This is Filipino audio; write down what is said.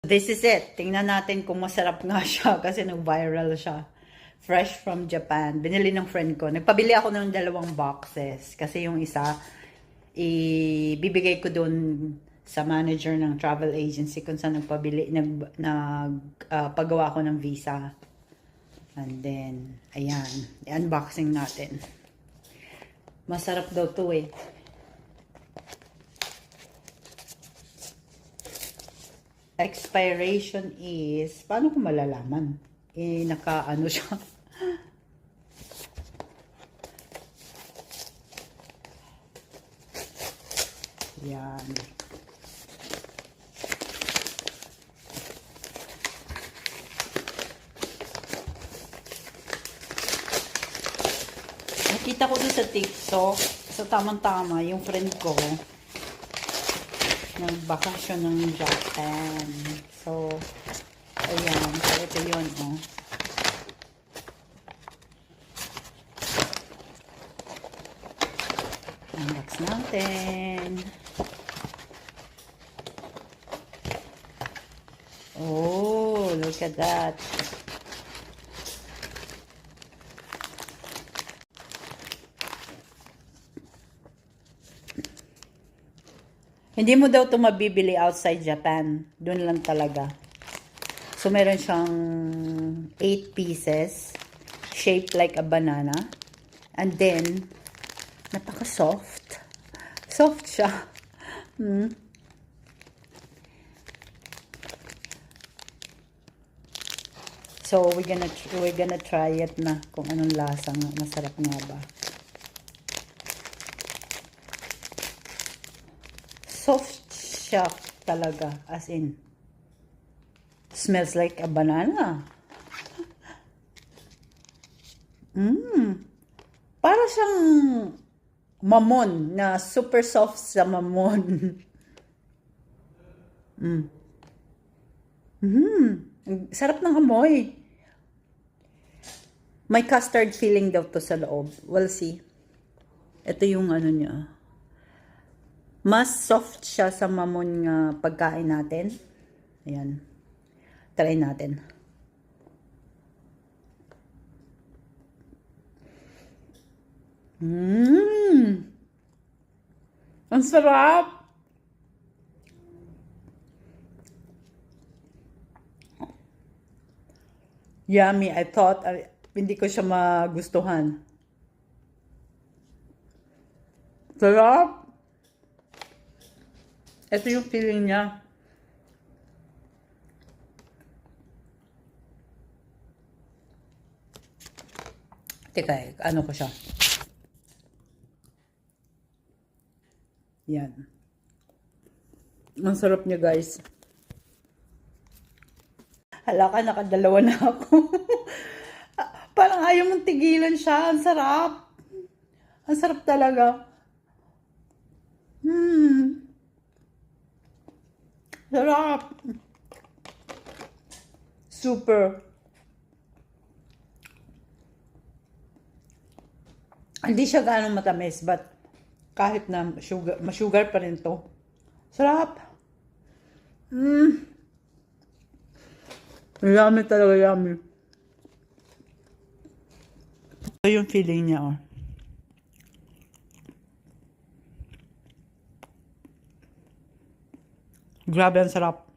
This is it. Tingnan natin kung masarap nga siya kasi nag-viral siya. Fresh from Japan. Binili ng friend ko. Nagpabili ako ng 2 boxes kasi yung isa ibibigay ko doon sa manager ng travel agency kung saan paggawa ko ng visa. And then, ayan. I-unboxing natin. Masarap daw to eh. Expiration is, paano ko malalaman? Naka-ano siya. Yan. Nakita ko din sa TikTok, so tamang-tama, yung friend ko, nagbakasyon ng Japan. So, ayan. So, ito yun, oh. Unbox natin. Oh, look at that. Hindi mo daw ito mabibili outside Japan. Doon lang talaga. So, meron siyang 8 pieces. Shaped like a banana. And then, napaka-soft. Soft siya. So, we're gonna try it na kung anong lasa nga. Masarap nga ba. Soft siya talaga, as in, smells like a banana. Para siyang mamon, na super soft sa mamon. Sarap ng amoy. May custard feeling daw to sa loob. We'll see. Ito yung ano niya. Mas soft siya sa mamon nga pagkain natin. Ayan. Try natin. Ang sarap! Yummy. I thought hindi ko siya magustuhan. Sarap! Ito yung feeling niya. Teka, ano ko siya? Yan. Ang sarap niya, guys. Hala ka, nakadalawa na ako. Parang ayaw mong tigilan siya. Ang sarap. Ang sarap talaga. Sarap. Super. Hindi siya ganong matamis, but kahit na sugar pa rin to. Sarap. Yummy talaga, yummy. Ito yung feeling niya, oh. Grabe, ang sarap.